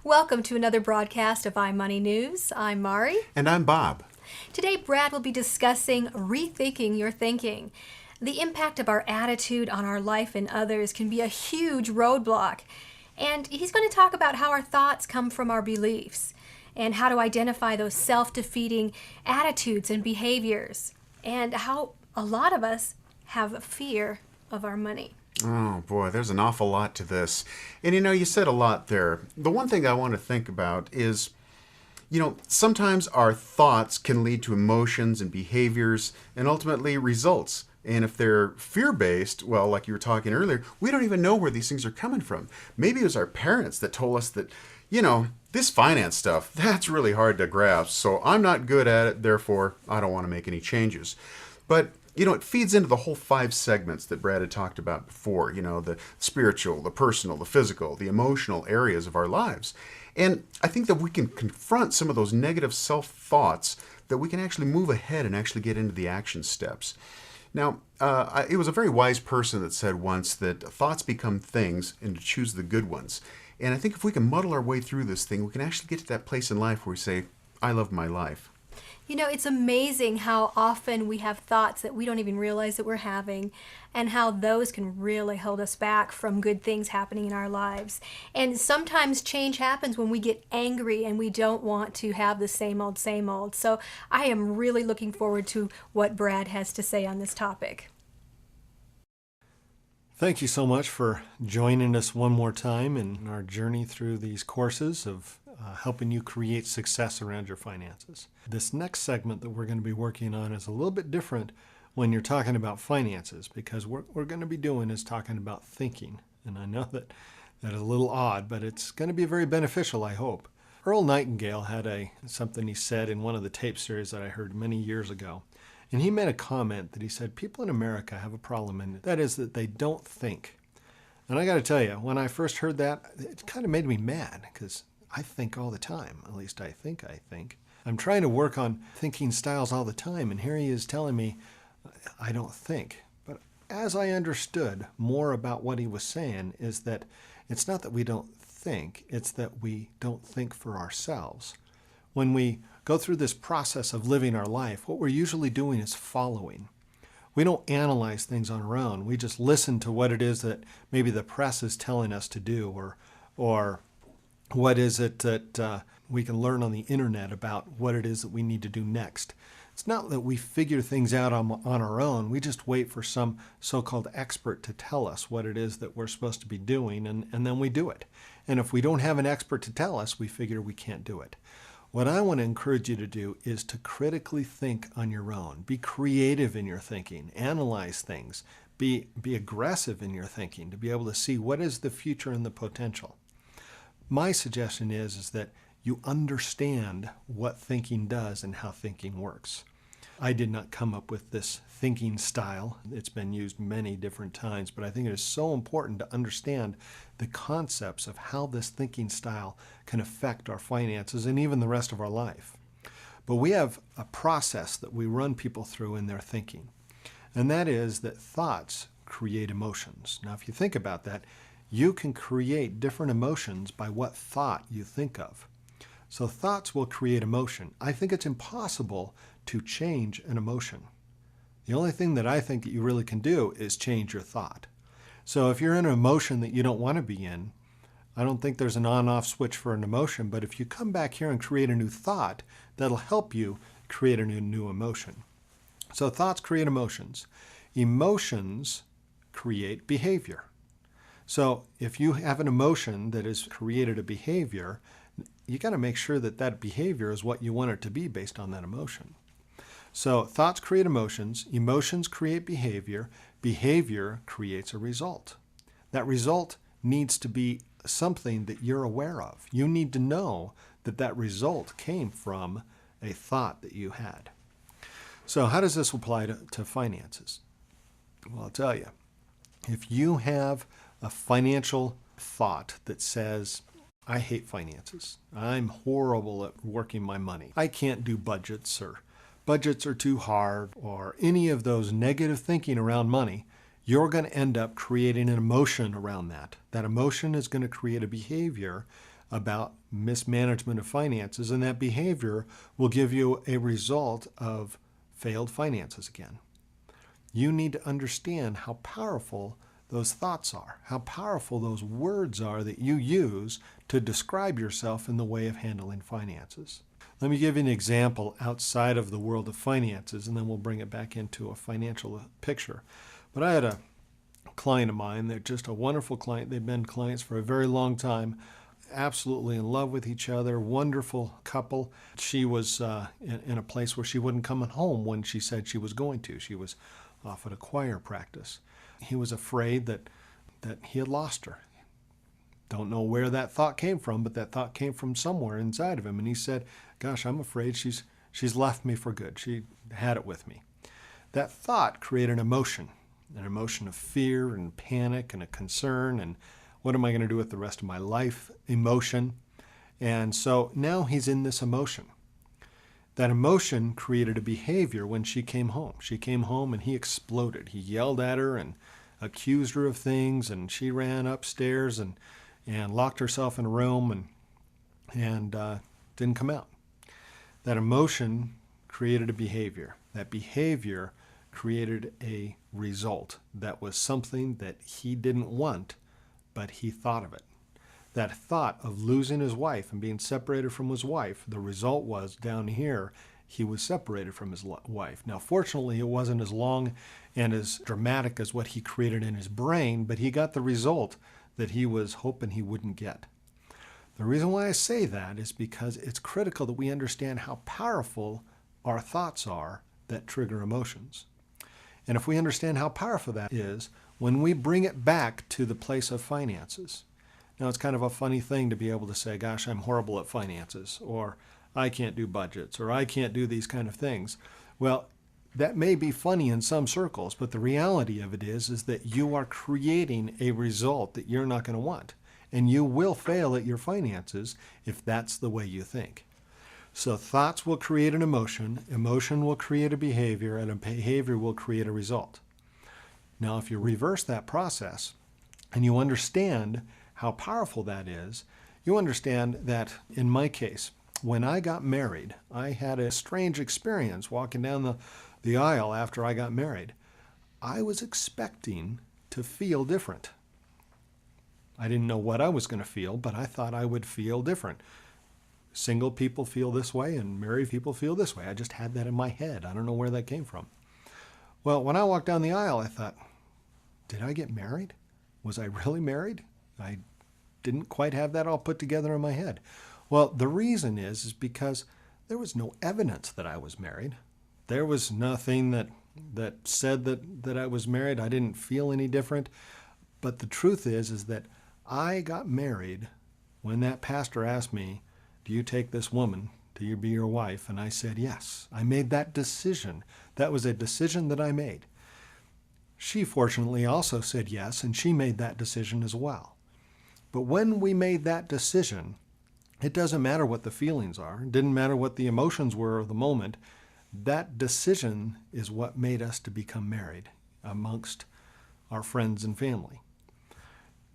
Welcome to another broadcast of iMoney News. I'm Mari. And I'm Bob. Today, Brad will be discussing rethinking your thinking. The impact of our attitude on our life and others can be a huge roadblock. And he's going to talk about how our thoughts come from our beliefs and how to identify those self-defeating attitudes and behaviors, and how a lot of us have a fear of our money. Oh boy, there's an awful lot to this. And you said a lot there. The one thing I want to think about is, sometimes our thoughts can lead to emotions and behaviors and ultimately results. And if they're fear-based, well, like you were talking earlier, we don't even know where these things are coming from. Maybe it was our parents that told us that, this finance stuff, that's really hard to grasp. So I'm not good at it, therefore I don't want to make any changes. But it feeds into the whole 5 segments that Brad had talked about before, the spiritual, the personal, the physical, the emotional areas of our lives. And I think that we can confront some of those negative self-thoughts, that we can actually move ahead and actually get into the action steps. Now, it was a very wise person that said once that thoughts become things and to choose the good ones. And I think if we can muddle our way through this thing, we can actually get to that place in life where we say, I love my life. It's amazing how often we have thoughts that we don't even realize that we're having, and how those can really hold us back from good things happening in our lives. And sometimes change happens when we get angry and we don't want to have the same old, same old. So I am really looking forward to what Brad has to say on this topic. Thank you so much for joining us one more time in our journey through these courses of helping you create success around your finances. This next segment that we're going to be working on is a little bit different when you're talking about finances, because what we're going to be doing is talking about thinking. And I know that is a little odd, but it's going to be very beneficial, I hope. Earl Nightingale had something he said in one of the tape series that I heard many years ago. And he made a comment that he said, people in America have a problem, and that is that they don't think. And I got to tell you, when I first heard that, it kind of made me mad, because I think all the time. At least I think. I'm trying to work on thinking styles all the time, and here he is telling me I don't think. But as I understood more about what he was saying, is that it's not that we don't think, it's that we don't think for ourselves. When we go through this process of living our life, what we're usually doing is following. We don't analyze things on our own. We just listen to what it is that maybe the press is telling us to do, or what is it that we can learn on the internet about what it is that we need to do next. It's not that we figure things out on our own. We just wait for some so-called expert to tell us what it is that we're supposed to be doing, and then we do it. And if we don't have an expert to tell us, we figure we can't do it. What I want to encourage you to do is to critically think on your own. Be creative in your thinking. Analyze things. Be aggressive in your thinking to be able to see what is the future and the potential. My suggestion is that you understand what thinking does and how thinking works. I did not come up with this thinking style. It's been used many different times, but I think it is so important to understand the concepts of how this thinking style can affect our finances and even the rest of our life. But we have a process that we run people through in their thinking, and that is that thoughts create emotions. Now, if you think about that, you can create different emotions by what thought you think of. So thoughts will create emotion. I think it's impossible to change an emotion. The only thing that I think that you really can do is change your thought. So if you're in an emotion that you don't want to be in, I don't think there's an on-off switch for an emotion, but if you come back here and create a new thought, that'll help you create a new emotion. So thoughts create emotions. Emotions create behavior. So if you have an emotion that has created a behavior, you got to make sure that that behavior is what you want it to be based on that emotion. So thoughts create emotions, emotions create behavior, behavior creates a result. That result needs to be something that you're aware of. You need to know that that result came from a thought that you had. So how does this apply to finances? Well, I'll tell you. If you have a financial thought that says, I hate finances, I'm horrible at working my money, I can't do budgets, or budgets are too hard, or any of those negative thinking around money, you're going to end up creating an emotion around that. That emotion is going to create a behavior about mismanagement of finances, and that behavior will give you a result of failed finances again. You need to understand how powerful those thoughts are, how powerful those words are that you use to describe yourself in the way of handling finances. Let me give you an example outside of the world of finances, and then we'll bring it back into a financial picture. But I had a client of mine, they're just a wonderful client. They've been clients for a very long time, absolutely in love with each other, wonderful couple. She was in a place where she wouldn't come home when she said she was going to. She was off at a choir practice. He was afraid that he had lost her. Don't know where that thought came from, but that thought came from somewhere inside of him. And he said, gosh, I'm afraid she's left me for good. She had it with me. That thought created an emotion of fear and panic and a concern and what am I going to do with the rest of my life emotion. And so now he's in this emotion. That emotion created a behavior when she came home. She came home and he exploded. He yelled at her and accused her of things, and she ran upstairs and locked herself in a room and didn't come out. That emotion created a behavior. That behavior created a result that was something that he didn't want, but he thought of it. That thought of losing his wife and being separated from his wife, the result was down here, he was separated from his wife. Now, fortunately, it wasn't as long and as dramatic as what he created in his brain, but he got the result that he was hoping he wouldn't get. The reason why I say that is because it's critical that we understand how powerful our thoughts are that trigger emotions. And if we understand how powerful that is, when we bring it back to the place of finances. Now, it's kind of a funny thing to be able to say, gosh, I'm horrible at finances, or I can't do budgets, or I can't do these kind of things. Well, that may be funny in some circles, but the reality of it is that you are creating a result that you're not going to want. And you will fail at your finances if that's the way you think. So thoughts will create an emotion will create a behavior, and a behavior will create a result. Now, if you reverse that process and you understand how powerful that is, you understand that in my case, when I got married, I had a strange experience walking down the aisle after I got married. I was expecting to feel different. I didn't know what I was going to feel, but I thought I would feel different. Single people feel this way and married people feel this way. I just had that in my head. I don't know where that came from. Well, when I walked down the aisle, I thought, did I get married? Was I really married? I didn't quite have that all put together in my head. Well, the reason is because there was no evidence that I was married. There was nothing that said that I was married. I didn't feel any different. But the truth is that I got married when that pastor asked me, do you take this woman to be your wife? And I said, yes. I made that decision. That was a decision that I made. She fortunately also said yes, and she made that decision as well. But when we made that decision, it doesn't matter what the feelings are. It didn't matter what the emotions were of the moment. That decision is what made us to become married amongst our friends and family.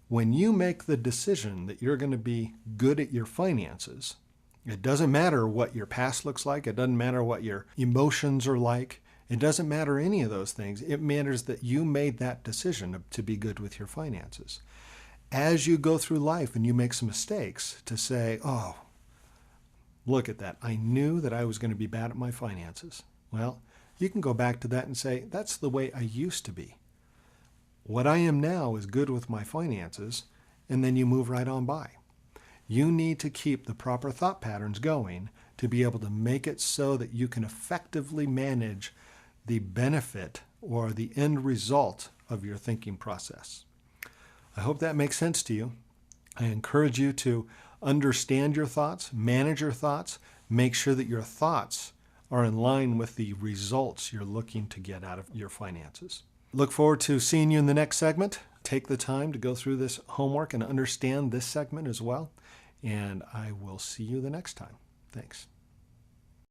When you make the decision that you're going to be good at your finances, it doesn't matter what your past looks like. It doesn't matter what your emotions are like. It doesn't matter any of those things. It matters that you made that decision to be good with your finances. As you go through life and you make some mistakes, to say, oh, look at that. I knew that I was going to be bad at my finances. Well, you can go back to that and say, that's the way I used to be. What I am now is good with my finances, and then you move right on by. You need to keep the proper thought patterns going to be able to make it so that you can effectively manage the benefit or the end result of your thinking process. I hope that makes sense to you. I encourage you to understand your thoughts, manage your thoughts, make sure that your thoughts are in line with the results you're looking to get out of your finances. Look forward to seeing you in the next segment. Take the time to go through this homework and understand this segment as well. And I will see you the next time. Thanks.